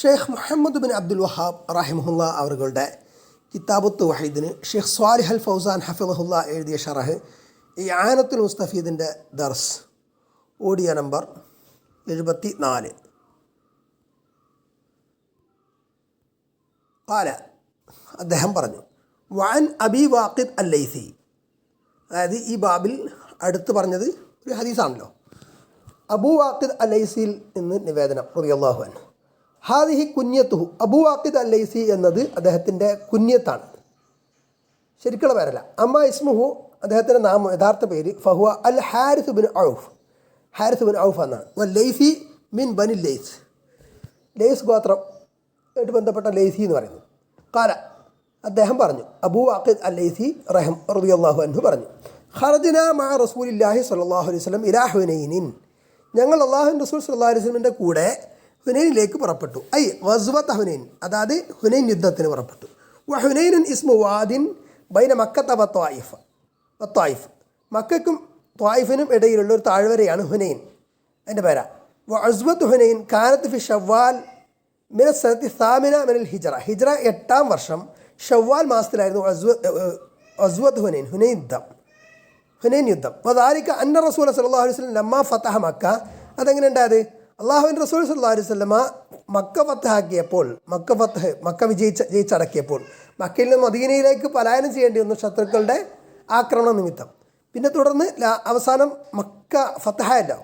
Sheikh Muhammad bin Abdul Wahab റഹിമഹുല്ല അവരുടെ കിതാബു തൗഹീദിന് ഷെയ്ഖ് സ്വാലിഹ് അൽ ഫൗസാൻ ഹഫിളഹുല്ല എഴുതിയ ഷറഹ് ഇആനത്തുൽ മുസ്തഫീദിൻ്റെ ദർസ് ഓഡിയോ നമ്പർ 74. ഖാല, അദ്ദേഹം പറഞ്ഞു, വഅൻ അബി വാഖിദ് അൽ ലൈസി, അതായത് ഈ ബാബിൽ അടുത്ത് പറഞ്ഞത് ഒരു ഹദീസാണല്ലോ. അബൂ വാഖിദ് അൽ ലൈസിയിൽ നിന്ന് നിവേദനം റളിയല്ലാഹു അൻഹു. ഹാദിഹി കുഞ്ഞത്തുഹു, അബൂ വാഖിദ് അൽ ലൈസി എന്നത് അദ്ദേഹത്തിൻ്റെ കുഞ്ഞത്താണ്, ശരിക്കുള്ള പേരല്ല. അമ്മ ഇസ്മുഹു, അദ്ദേഹത്തിൻ്റെ നാമം യഥാർത്ഥ പേര് ഫഹുവ അൽ ഹാരിസ് ബിൻ ഔഫ്, ഹാരിസ് ബിൻ ഔഫ് എന്നാണ്. വൽ ലൈസി മിൻ ബനി ലൈസ്, ലൈസ് ഗോത്രം ആയിട്ട് ബന്ധപ്പെട്ട ലൈസി എന്ന് പറയുന്നു. ഖാല, അദ്ദേഹം പറഞ്ഞു, അബൂ വാഖിദ് അൽ ലൈസി റളിയല്ലാഹു അൻഹു പറഞ്ഞു, ഖറജ്നാ മഅ റസൂലില്ലാഹി സ്വല്ലല്ലാഹു അലൈഹി വസല്ലം ഇലാ ഹുനൈനിൻ, ഞങ്ങൾ അല്ലാഹുവിൻ്റെ റസൂൽ സ്വല്ലല്ലാഹു അലൈഹി വസല്ലമിൻ്റെ കൂടെ ഹുനൈനിലേക്ക് പുറപ്പെട്ടു. ഐ ഗസ്വത ഹുനൈൻ, അതായത് ഹുനൈൻ യുദ്ധത്തിന് പുറപ്പെട്ടു. വ ഹുനൈനുൻ ഇസ്മു വാദിൻ ബൈന മക്കത്ത വ ത്വായിഫ്, മക്കയ്ക്കും ത്വായിഫിനും ഇടയിലുള്ള ഒരു താഴ്വരയാണ് ഹുനൈൻ, അതിൻ്റെ പേരാ. വ അസ്വത്ത് ഹുനൈൻ കാനത്ത് ഫി ഷവ്വാൽ മിന സനത്തി സാമിന മിനൽ ഹിജ്റ, ഹിജ്റ 8-ാം വർഷം ഷവ്വാൽ മാസത്തിലായിരുന്നു അസ്വത്ത് ഹുനൈൻ, ഹുനൈൻ യുദ്ധം. വദാലിക അന്ന റസൂൽ സല്ലല്ലാഹു അലൈഹി വസല്ലം ലമ്മ ഫതഹ മക്ക, അതെങ്ങനെ ഉണ്ടായത്? അള്ളാഹുവിൻ്റെ റസൂൽ സല്ലല്ലാഹു അലൈഹി വസല്ലമ മക്ക ഫതഹാക്കിയപ്പോൾ, മക്ക ജയിച്ചടക്കിയപ്പോൾ, മക്കയിൽ നിന്ന് മദീനയിലേക്ക് പലായനം ചെയ്യേണ്ടി വന്നു ശത്രുക്കളുടെ ആക്രമണ നിമിത്തം. പിന്നെ തുടർന്ന് അവസാനം മക്ക ഫതഹയല്ലോ,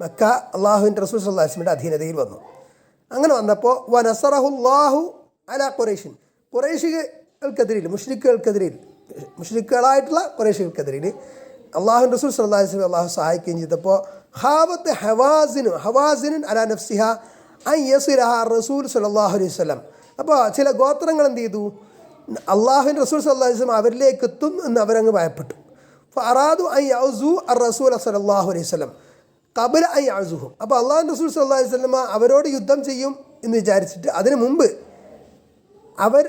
മക്ക അള്ളാഹുവിൻ്റെ റസൂൽ സല്ലല്ലാഹു അലൈഹി വസല്ലമയുടെ അധീനതയിൽ വന്നു. അങ്ങനെ വന്നപ്പോൾ വ നസറഹുല്ലാഹു അലാ ഖുറൈഷിൻ, ഖുറൈശികൾക്കെതിരിൽ, മുശ്രിക്കുകളായിട്ടുള്ള ഖുറൈശികൾക്കെതിരിൽ അള്ളാഹുവിൻ്റെ റസൂൽ സല്ലല്ലാഹു അലൈഹി വസല്ലം അള്ളാഹു സഹായിക്കുകയും ചെയ്തപ്പോൾ ഖാബത്ത് ഹവാസിനുൻ അലാ നഫ്സിഹ അൻ യസിലഹ റസൂൽ സല്ലല്ലാഹു അലൈഹി വസല്ലം. അപ്പോൾ ചില ഗോത്രങ്ങൾ എന്ത് ചെയ്തു? അള്ളാഹുവിൻ്റെ റസൂൽ സല്ലല്ലാഹു അലൈഹി വസല്ലം അവരിലേക്ക് എത്തും എന്ന് അവരങ്ങ് ഭയപ്പെട്ടു. ഫഅറാദു അൻ യഅസു റസൂൽ സല്ലല്ലാഹു അലൈഹി വസല്ലം ഖബല അൻ യഅസുഹും, അപ്പോൾ അള്ളാഹുവിൻ്റെ റസൂൽ സല്ലല്ലാഹു അലൈഹി വസല്ലം അവരോട് യുദ്ധം ചെയ്യും എന്ന് വിചാരിച്ചിട്ട് അതിന് മുമ്പ് അവർ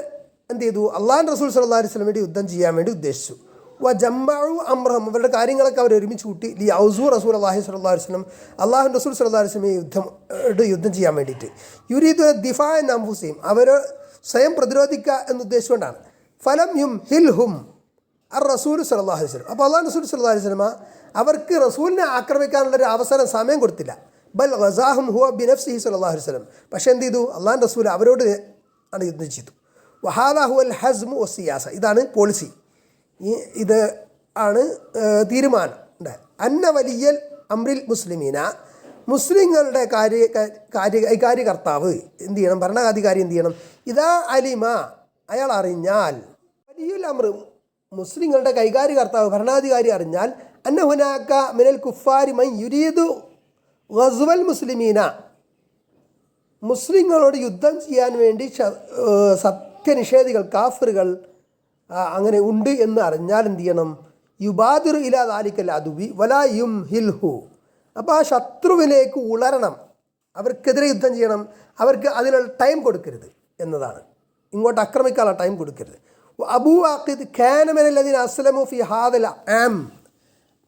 എന്ത് ചെയ്തു? അള്ളാഹുവിൻ്റെ റസൂൽ സല്ലല്ലാഹു അലൈഹി വസല്ലം യുദ്ധം ചെയ്യാൻ വേണ്ടി ഉദ്ദേശിച്ചു. വ ജമ്മഉ അംറഹം, അവരുടെ കാര്യങ്ങളൊക്കെ അവർ ഒരുമിച്ച് കൂട്ടി. ലി ഔസു റസൂൽ അള്ളാഹി സ്വല്ലല്ലാഹു അലൈഹി വസല്ലം, അള്ളാഹുവിൻ്റെ റസൂൽ സല്ലല്ലാഹു അലൈഹി വസല്ലം യുദ്ധം ചെയ്യാൻ വേണ്ടിയിട്ട്. യുരീദു ദിഫാ എൻ അൻഫുസിഹിം, അവർ സ്വയം പ്രതിരോധിക്കുക എന്ന ഉദ്ദേശിച്ചുകൊണ്ടാണ്. ഫലം ഹിൽഹും അർ റസൂൽ സല്ലല്ലാഹു അലൈഹി വസല്ലം, അപ്പോൾ അള്ളാഹു റസൂൽ സല്ലല്ലാഹു അലൈഹി വസല്ലം അവർക്ക് റസൂലിനെ ആക്രമിക്കാനുള്ളൊരു അവസരം, സമയം കൊടുത്തില്ല. ബൽ ഗസാഹും ഹുവ ബിനഫ്സിഹി സല്ലല്ലാഹു അലൈഹി വസല്ലം, പക്ഷേ എന്ത് ചെയ്തു? അള്ളാഹുവിൻ്റെ റസൂൽ അവരോട് ആണ് യുദ്ധം ചെയ്തു. വഹാദാ ഹുവൽ ഹസ്മു വസ്സിയാസ, ഇതാണ് പോളിസി, ഇത് ആണ് തീരുമാനം. അന്ന വലിയൽ അംറിൽ മുസ്ലിമീന, മുസ്ലിങ്ങളുടെ കാര്യകർത്താവ് എന്ത് ചെയ്യണം? ഭരണാധികാരി എന്ത് ചെയ്യണം? ഇതാ അലിമ, അയാൾ അറിഞ്ഞാൽ, വലിയുൽ അംർ, മുസ്ലിങ്ങളുടെ കൈകാര്യകർത്താവ് ഭരണാധികാരി അറിഞ്ഞാൽ, അന്ന ഹുനാക മിനൽ കുഫാരി മൻ യുരീദു ഗസ്വൽ മുസ്ലിമീന, മുസ്ലിങ്ങളോട് യുദ്ധം ചെയ്യാൻ വേണ്ടി സത്യനിഷേധികൾ, കാഫിറുകൾ അങ്ങനെ ഉണ്ട് എന്ന് അറിഞ്ഞാൽ എന്ത് ചെയ്യണം? യുബാദിറു ഇലാ ദാലിക്കൽ അദുവി വലാ യുംഹിൽഹു, അപ്പോൾ ആ ശത്രുവിലേക്ക് ഉളരണം, അവർക്കെതിരെ യുദ്ധം ചെയ്യണം, അവർക്ക് അതിനുള്ള ടൈം കൊടുക്കരുത് എന്നതാണ്, ഇങ്ങോട്ട് ആക്രമിക്കാനുള്ള ടൈം കൊടുക്കരുത്. അബൂ വാഖിദ് കാന മിനല്ലദീന അസ്ലമു ഫി ഹാദൽ ആം,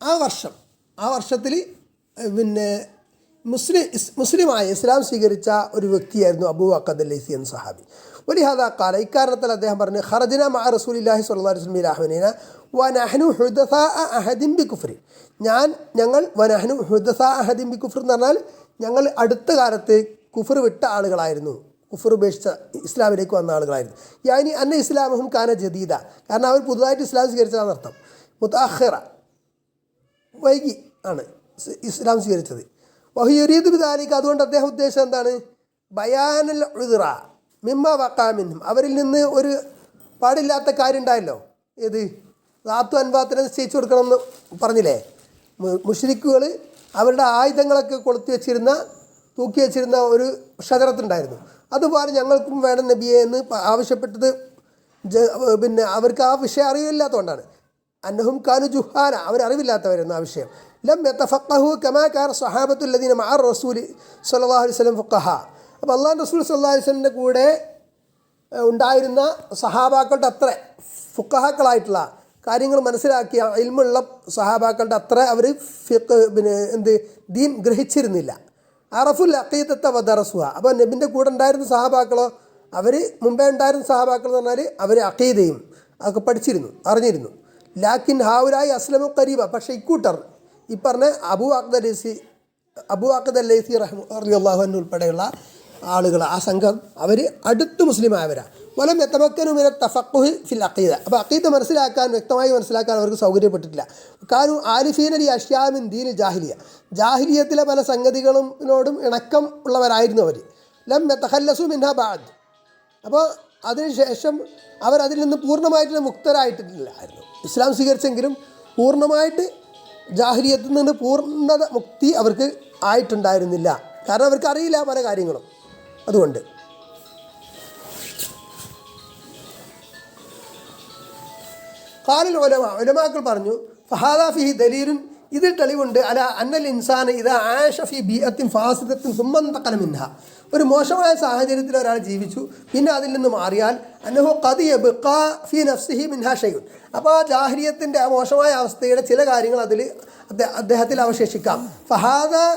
ആ വർഷത്തിൽ പിന്നെ മുസ്ലിമായ ഇസ്ലാം സ്വീകരിച്ച ഒരു വ്യക്തിയായിരുന്നു അബൂ വാഖിദ് അൽ ലൈസി എന്ന സഹാബി. വലിഹാദാ ഖാല, ഇക്കാരണത്തിൽ അദ്ദേഹം പറഞ്ഞു, ഖറജ്നാ മഅ റസൂലില്ലാഹി സ്വല്ലല്ലാഹു അലൈഹി വസല്ലം ഇലാ ഹുനൈന വനഹ്നു ഹുദസാഅ അഹദിൻ ബികുഫ്രി, ഞങ്ങൾ വനഹ്നു ഹുദസാഅ അഹദിൻ ബികുഫ്ർ എന്ന് പറഞ്ഞാൽ ഞങ്ങൾ അടുത്ത കാലത്ത് കുഫർ വിട്ട ആളുകളായിരുന്നു, കുഫർ ഉപേക്ഷിച്ച ഇസ്ലാമിലേക്ക് വന്ന ആളുകളായിരുന്നു. യാനി അന്ന ഇസ്ലാമുഹും കാന ജദീദ, കാരണം അവർ പുതുതായിട്ട് ഇസ്ലാം സ്വീകരിച്ചതാണ് അർത്ഥം. മുതഅഖിറ, വൈകി ആണ് ഇസ്ലാം സ്വീകരിച്ചത്. വഹുയുരീദു ബിദാലിക, അതുകൊണ്ട് അദ്ദേഹം ഉദ്ദേശം എന്താണ്? ബയാനുൽ ഉദ്റ മിമ്മ വഖഅ മിൻഹും, അവരിൽ നിന്ന് ഒരു പാടില്ലാത്ത കാര്യം ഉണ്ടായല്ലോ, ഏത്? ദാത്തു അൻവാത്തിനെ നിശ്ചയിച്ചു കൊടുക്കണമെന്ന് പറഞ്ഞില്ലേ? മുശ്രിക്കുകൾ അവരുടെ ആയുധങ്ങളൊക്കെ തൂക്കി വെച്ചിരുന്ന ഒരു ഷജറത്തുണ്ടായിരുന്നു, അതുപോലെ ഞങ്ങൾക്കും വേണം നബിയെ എന്ന് ആവശ്യപ്പെട്ടത്. പിന്നെ അവർക്ക് ആ വിഷയം അറിയില്ലാത്തതുകൊണ്ടാണ്. അന്നഹും കാനു ജുഹാല, അവരറിവില്ലാത്തവരെന്ന ആ വിഷയം. ലം യതഫഖഹു കമാ കാന സ്വഹാബത്തുൽ ലദീന മഅ റസൂലി സ്വല്ലല്ലാഹു അലൈഹി വസല്ലം ഫഖഹ, അപ്പോൾ അള്ളാഹു റസൂൽ സല്ലല്ലാഹു അലൈഹി വസല്ലമിൻ്റെ കൂടെ ഉണ്ടായിരുന്ന സഹാബാക്കളുടെ അത്ര ഫുഖഹാക്കളായിട്ടുള്ള കാര്യങ്ങൾ മനസ്സിലാക്കിയ ഇൽമുള്ള സഹാബാക്കളുടെ അത്ര അവർ ദീൻ ഗ്രഹിച്ചിരുന്നില്ല. അറഫുൽ അഖീദത്തെ വദറസുഹ. അപ്പോൾ നബിൻ്റെ കൂടെ ഉണ്ടായിരുന്ന സഹാബാക്കളോ, അവർ മുമ്പേ ഉണ്ടായിരുന്ന സഹാബാക്കൾ എന്ന് പറഞ്ഞാൽ അവർ അഖീദയും അതൊക്കെ പഠിച്ചിരുന്നു, അറിഞ്ഞിരുന്നു. ലാക്കിൻ ഹാവുലായി അസ്ലമു ഖരീബ. പക്ഷേ ഇക്കൂട്ടർ ഈ പറഞ്ഞ അബൂ അഖദ് അല്ലൈസി റളിയല്ലാഹു അൻഹു ഉൾപ്പെടെയുള്ള ആളുകൾ, ആ സംഘം അവർ അടുത്ത് മുസ്ലിമായവരാണ്. വലം യതമക്കനു മിന തഫഖുഹി ഫിൽ അഖീദ. അപ്പോൾ അഖീദ മനസ്സിലാക്കാൻ, വ്യക്തമായി മനസ്സിലാക്കാൻ അവർക്ക് സൗകര്യപ്പെട്ടിട്ടില്ല. കാനു ആലിഫീന ലി അഷ്യാമിൻ ദീനിൽ ജാഹിലിയ. ജാഹിലിയത്തിലെ പല സംഗതികളോടും ഇണക്കം ഉള്ളവരായിരുന്നു അവർ. ലം യതഖല്ലസു മിൻഹാ ബഅദ്. അപ്പോൾ അതിനുശേഷം അവരതിൽ നിന്ന് പൂർണ്ണമായിട്ട് മുക്തരായിട്ടില്ലായിരുന്നു. ഇസ്ലാം സ്വീകരിച്ചെങ്കിലും പൂർണ്ണമായിട്ട് ജാഹിലിയത്തിൽ നിന്ന് പൂർണ്ണത മുക്തി അവർക്ക് ആയിട്ടുണ്ടായിരുന്നില്ല. കാരണം അവർക്ക് അറിയില്ല പല കാര്യങ്ങളും. അതുകൊണ്ട് ഖാലിൽ ഉലമാക്കൾ പറഞ്ഞു, ഫഹാദാ ഫിഹി ദലീലുൻ, ഇതിൽ തെളിവുണ്ട്, അല അന്നൽ ഇൻസാൻ ഇദാ ആഷ ഫി ബിഅത്തിൻ ഫാസിദത്തിൻ സുമ്മ തഖല മിൻഹ. ഒരു മോശമായ സാഹചര്യത്തിൽ ഒരാൾ ജീവിച്ചു, പിന്നെ അതിൽ നിന്ന് മാറിയാൽ അന്നഹു ഖദ് യബ്ഖാ ഫി നഫ്സിഹി മിൻഹാ ഷൈഉൻ. അപ്പോൾ ആ ജാഹിലിയത്തിൻ്റെ ആ മോശമായ അവസ്ഥയുടെ ചില കാര്യങ്ങൾ അതിൽ അദ്ദേഹത്തിൽ അവശേഷിക്കാം. ഫഹാദാ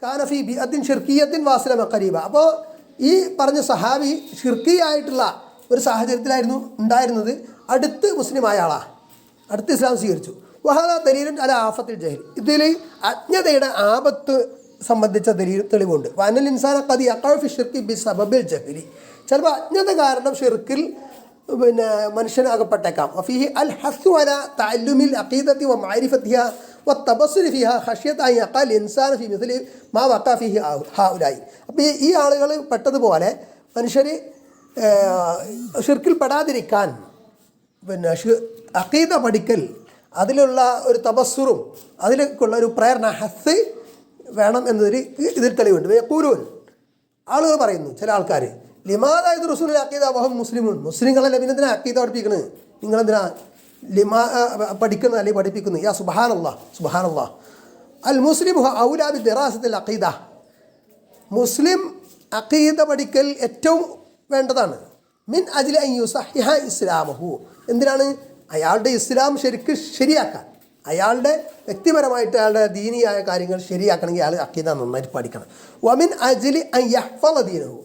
കാന ഫി ബിഅത്തിൻ ഷിർക്കിയത്തിൻ വാസില ഖരീബ. അപ്പോൾ ഈ പറഞ്ഞ സഹാബി ഷിർക്കിയായിട്ടുള്ള ഒരു സാഹചര്യത്തിലായിരുന്നു ഉണ്ടായിരുന്നത്. അടുത്ത് മുസ്ലിമായ ആളാണ്, അടുത്ത് ഇസ്ലാം സ്വീകരിച്ചു. വഹാദ ദലീലുൻ അല ആഫത്തിൽ ജഹൽ. ഇതിൽ അജ്ഞതയുടെ ആപത്ത് സംബന്ധിച്ച തെളിവുണ്ട്. വനൽ ഇൻസാന ഖദ് യഖഉ ഫി ഷിർക്കി ബിസബബിൽ ജഹലി. ചിലപ്പോൾ അജ്ഞത കാരണം ഷിർക്കിൽ മനുഷ്യനാകപ്പെട്ടേക്കാം. വഫീഹി അൽ ഹസ്സു അല തഅല്ലുമിൽ അഖീദത്തി വ മഅരിഫത്തിഹ വത്തബസ്സുരി ഫിഹ ഖശ്യത അൻ യഖൽ ഇൻസാന ഫി മിസ്ലി മാ വഖഅ ഫിഹി ഹൗലായി. അപ്പോൾ ഈ ആളുകൾ പെട്ടതുപോലെ മനുഷ്യർ ഷിർക്കിൽ പെടാതിരിക്കാൻ അഖീദ പഠിക്കൽ, അതിലുള്ള ഒരു തബസ്സുറും അതിലേക്കുള്ള ഒരു പ്രേരണ, ഹസ്സ് വേണം എന്നതിൽ ഇതിൽ തെളിവുണ്ട്. യഖൂലൂൻ, ആളുകൾ പറയുന്നു, ചില ആൾക്കാർ, ലിമാദാ ഇത് റസൂലുൽ അഖീദ വഹും മുസ്ലിമൂൻ. മുസ്ലിങ്ങളല്ലേ പിന്നെ എന്തിനാ അഖീദ പഠിപ്പിക്കുന്നത്? നിങ്ങളെന്തിനാ പഠിക്കുന്നത് അല്ലെങ്കിൽ പഠിപ്പിക്കുന്നു? യാ സുബ്ഹാനല്ലാഹ് സുബ്ഹാനല്ലാഹ്, അൽ മുസ്ലിം ഔലാ ബി ദിറാസത്തിൽ അഖീദ. മുസ്ലിം അഖീദ പഠിക്കൽ ഏറ്റവും വേണ്ടതാണ്. മിൻ അജ്ലി അൻ യുസഹിഹ ഇസ്ലാമഹു. എന്തിനാണ്? അയാളുടെ ഇസ്ലാം ശരിയാക്കാൻ, അയാളുടെ വ്യക്തിപരമായിട്ട് അയാളുടെ ദീനിയായ കാര്യങ്ങൾ ശരിയാക്കണമെങ്കിൽ അയാൾ അഖീദ നന്നായിട്ട് പഠിക്കണം. വമിൻ അജ്ലി അൻ യഹ്ഫള ദീനഹു.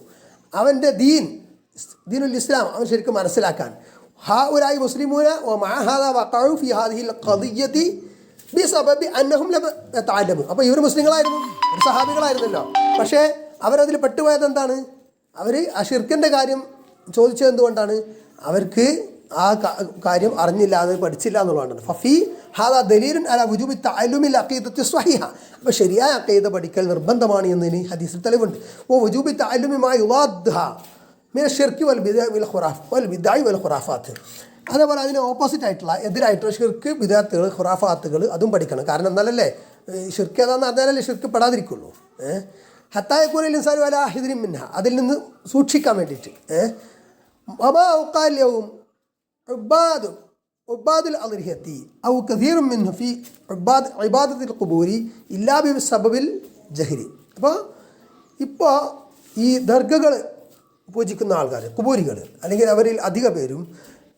അവൻ്റെ ദീനുൽ ഇസ്ലാം അവൻ ശരിക്കും മനസ്സിലാക്കാൻ. ഹൗലായി മുസ്ലിമൂന വമഅ ഹാദാ വഖഉ ഫി ഹാദിഹിൽ ഖദിയ്യതി ബിസബബി അന്നഹും ലം യതഅല്ലമു. അപ്പോൾ ഇവർ മുസ്ലിങ്ങളായിരുന്നു, ഒരു സഹാബികളായിരുന്നല്ലോ. പക്ഷേ അവരതിൽ പെട്ടുപോയത് എന്താണ്? അവർ ആ ഷിർക്കിൻ്റെ കാര്യം ചോദിച്ചത് എന്തുകൊണ്ടാണ്? അവർക്ക് ആ കാര്യം അറിഞ്ഞില്ല, അത് പഠിച്ചില്ല എന്നുള്ളതാണ്. ഫഫി ഹാദാ ദലീലുൻ അലാ വുജൂബി തഅല്ലുമിൽ അഖീദത്തി സ്വഹീഹ. അപ്പോൾ ശരിയായ അഖീദ പഠിക്കൽ നിർബന്ധമാണ് എന്നതിന് ഹദീസിൽ തെളിവുണ്ട്. ഓ വുജൂബി തഅല്ലുമി മാ യുളാദ്ദഹ മിന ഷിർക്കി വൽ ബിദ്അ വൽ ഖുറാഫാത്ത്. അതേപോലെ അതിന് ഓപ്പോസിറ്റ് ആയിട്ടുള്ള, എതിരായിട്ടുള്ള ഷിർക്ക്, ബിദ്അത്തുകൾ, ഖുറാഫാത്തുകൾ അതും പഠിക്കണം. കാരണം എന്നാലല്ലേ ഷിർക്ക് ഏതാണെന്ന് അറിഞ്ഞാലല്ലേ ഷിർക്ക് പെടാതിരിക്കുള്ളൂ. ഹത്തായക്കൂന ഇൻസാനു അലാ ഹിദ്രിൻ മിൻഹ, അതിൽ നിന്ന് സൂക്ഷിക്കാൻ വേണ്ടിയിട്ട്. വമാ ഔഖാല്യവും ഉബാദുൽ അദ്ഹിയത്തി ഔ കസീറും മിൻഹു ഫി ഇബാദത്തിൽ ഖുബൂരി ഇല്ലാ ബി സബബിൽ ജഹ്രി. ഇപ്പോൾ ഈ ദർഗകൾ പൂജിക്കുന്ന ആൾക്കാർ, കുബൂരികൾ, അല്ലെങ്കിൽ അവരിൽ അധിക പേരും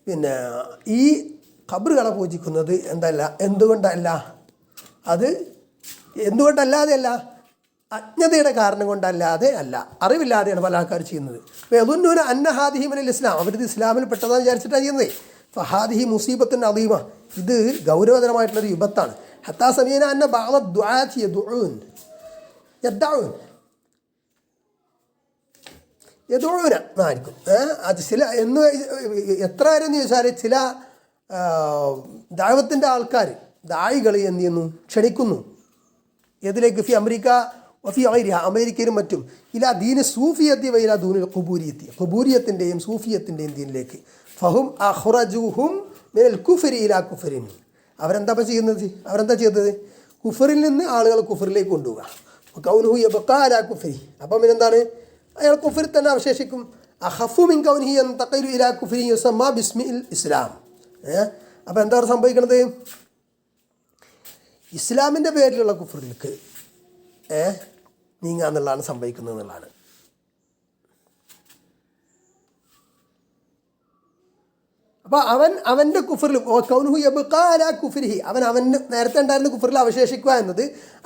പിന്നെ ഈ ഖബറുകളെ പൂജിക്കുന്നത് എന്തുകൊണ്ടല്ല, അത് എന്തുകൊണ്ടല്ലാതെയല്ല, അജ്ഞതയുടെ കാരണം കൊണ്ടല്ലാതെ അല്ല, അറിവില്ലാതെയാണ് പല ആൾക്കാർ ചെയ്യുന്നത്. യദുന്നൂന അന്ന ഹാദിഹി മിനൽ ഇസ്ലാം, അവരിത് ഇസ്ലാമിൽ പെട്ടതാന്ന് വിചാരിച്ചിട്ടാണ് ചെയ്യുന്നത്. ഫഹാദിഹി മുസീബത്തുൻ അദീമ, ഇത് ഗൗരവതരമായിട്ടുള്ളൊരു വിപത്താണ്. ഹത്താ സമീന അന്ന ബഅദ ദുആത്തി യദ്ഊൻ എന്നായിരിക്കും. അത് ചില എത്ര വരെയെന്ന് ചോദിച്ചാൽ ചില ദഅവത്തിൻ്റെ ആൾക്കാർ, ദായികൾ എന്ത് ചെയ്യുന്നു, ക്ഷണിക്കുന്നു. ഏതിലേക്ക്? ഫി അമേരിക്ക വഫി ഗൈരിഹ, അമേരിക്കയിലും മറ്റും. ഇലാ ദീന് സൂഫിയത്തി വ ഇലാ ദൂനിൽ ഖുബൂരിയത്തി, ഖുബൂരിയത്തിൻ്റെയും സൂഫിയത്തിൻ്റെയും ദീനിലേക്ക്. ഫഹും അഖ്റജൂഹും മിനൽ കുഫരി ഇലാ കുഫരിൻ. അവരെന്താ ചെയ്തത്? കുഫറിൽ നിന്ന് ആളുകൾ കുഫറിലേക്ക് കൊണ്ടുപോവുക. കൗനുഹു യബ്ഖാ അലാ കുഫരി, അപ്പം പിന്നെന്താണ്? അയാൾ കുഫറിൽ തന്നെ അവശേഷിക്കും. അഖഫു മിൻ കൗനിഹി യന്തഖിലു ഇലാ കുഫരി യുസമ്മാ ബിസ്മിൽ ഇസ്ലാം. അപ്പോൾ എന്താ സംഭവിക്കുന്നത്? ഇസ്ലാമിൻ്റെ പേരിലുള്ള കുഫറിലേക്ക് നീങ്ങുക എന്നുള്ളതാണ് സംഭവിക്കുന്നത് എന്നുള്ളതാണ്. അപ്പോൾ അവൻ്റെ കുഫറിൽ കൗനുഹു യബ്ഖാ അലാ കുഫ്രിഹി, അവൻ്റെ നേരത്തെ ഉണ്ടായിരുന്ന കുഫറിൽ അവശേഷിക്കുക എന്നത്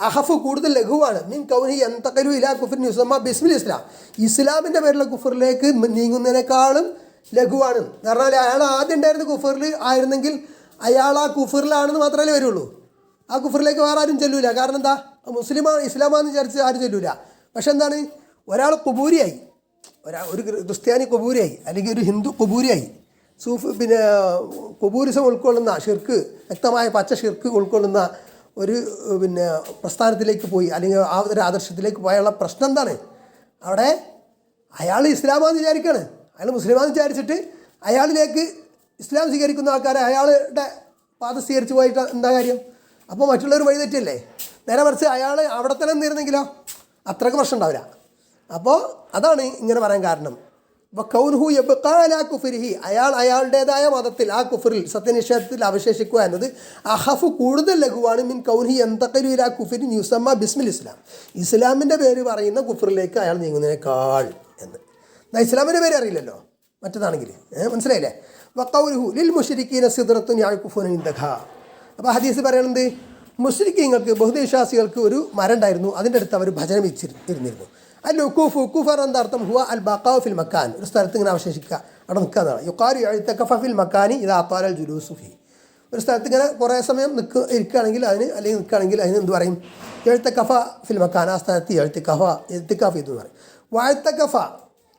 അഹഫ് കൂടുതൽ ലഘുവാണ്. മിൻ കൗനുഹി യന്തഖലു ഇലാ കുഫ്രിൻ യുസമ്മ ബിസ്മിൽ ഇസ്ലാം, ഇസ്ലാമിൻ്റെ പേരിലുള്ള കുഫറിലേക്ക് നീങ്ങുന്നതിനേക്കാളും ലഘുവാണ്. കാരണം അയാൾ ആദ്യം ഉണ്ടായിരുന്ന കുഫറിൽ ആയിരുന്നെങ്കിൽ അയാൾ ആ കുഫറിലാണെന്ന് മാത്രമേ വരുള്ളൂ. ആ കുഫറിലേക്ക് വേറെ ആരും ചെല്ലൂല. കാരണം എന്താ, മുസ്ലിമാണ് ഇസ്ലാമാണെന്ന് വിചാരിച്ച് ആരും ചെല്ലൂല. പക്ഷെ എന്താണ്, ഒരാൾ കുബൂരിയായി, ഒരു ക്രിസ്ത്യാനി കുബൂരിയായി, അല്ലെങ്കിൽ ഒരു ഹിന്ദു കുബൂരിയായി, പിന്നെ കുബൂരിസം ഉൾക്കൊള്ളുന്ന ഷിർക്ക്, വ്യക്തമായ പച്ച ഷിർക്ക് ഉൾക്കൊള്ളുന്ന ഒരു പിന്നെ പ്രസ്ഥാനത്തിലേക്ക് പോയി, അല്ലെങ്കിൽ ആ ഒരു ആദർശത്തിലേക്ക് പോയുള്ള പ്രശ്നം എന്താണ്, അവിടെ അയാൾ ഇസ്ലാമാണെന്ന് വിചാരിക്കുകയാണ്. അയാൾ മുസ്ലിമാണെന്ന് വിചാരിച്ചിട്ട് അയാളിലേക്ക് ഇസ്ലാം സ്വീകരിക്കുന്ന ആൾക്കാരെ അയാളുടെ പാത സ്വീകരിച്ച് പോയിട്ട് എന്താ കാര്യം? അപ്പോൾ മറ്റുള്ളവർ വഴി തെറ്റല്ലേ? നേരെ മറിച്ച് അയാൾ അവിടെ തന്നെ നിന്നിരുന്നെങ്കിലോ അത്രയ്ക്ക് പ്രശ്നം ഉണ്ടാവില്ല. അപ്പോൾ അതാണ് ഇങ്ങനെ പറയാൻ കാരണം. കൗനുഹു യബ്ഖാ അലാ കുഫ്രിഹി, അയാളുടേതായ മതത്തിൽ ആ കുഫറിൽ സത്യനിഷേധത്തിൽ അവശേഷിക്കുക എന്നത് അഹഫ് കൂടുതൽ ലഘുവാണ്. മിൻ കൗനുഹി യന്തഖലു ഇലാ കുഫ്രിൻ യുസമ്മ ബിസ്മിൽ ഇസ്ലാം, ഇസ്ലാമിൻ്റെ പേര് പറയുന്ന കുഫറിലേക്ക് അയാൾ നീങ്ങുന്നതിനേക്കാൾ എന്ന്. എന്നാൽ ഇസ്ലാമിൻ്റെ പേര് അറിയില്ലല്ലോ മറ്റതാണെങ്കിൽ, മനസ്സിലായില്ലേ? വഖൗലുഹു ലിൽ മുശ്രിക്കീന സിദ്റത്തുൻ യഅകുഫൂന ഇൻദഹാ. അപ്പോൾ ഹദീസ് പറയണത്, മുശ്രിക്കീങ്ങൾക്ക് ബഹുദൈവവിശ്വാസികൾക്ക് ഒരു മരം ഉണ്ടായിരുന്നു, അതിൻ്റെ അടുത്ത് അവർ ഭജനം ഇരുന്നിരുന്നു. അൽ ഉഖൂഫ്, ഉഖൂഫ് എന്താ അർത്ഥം? ഹുവ അൽ ബഖാഉ ഫിൽ മക്കാൻ, ഒരു സ്ഥലത്ത് ഇങ്ങനെ അവശേഷിക്കുക, അവിടെ നിൽക്കുക എന്നാണ്. യുഖാലു യഅ്തഖഫ ഫിൽ മക്കാനി ഇദാ അത്വാല അൽ ജുലൂസു ഫീ, ഒരു സ്ഥലത്ത് ഇങ്ങനെ കുറേ സമയം ഇരിക്കുകയാണെങ്കിൽ അതിന്, അല്ലെങ്കിൽ നിൽക്കുകയാണെങ്കിൽ അതിന് എന്ത് പറയും? എഴുത്തക്കഫ ഫിൽ മക്കാൻ, ആ സ്ഥലത്ത് എഴുത്തിക്കാഫ് എന്ന് പറയും. വഅ്തഖഫ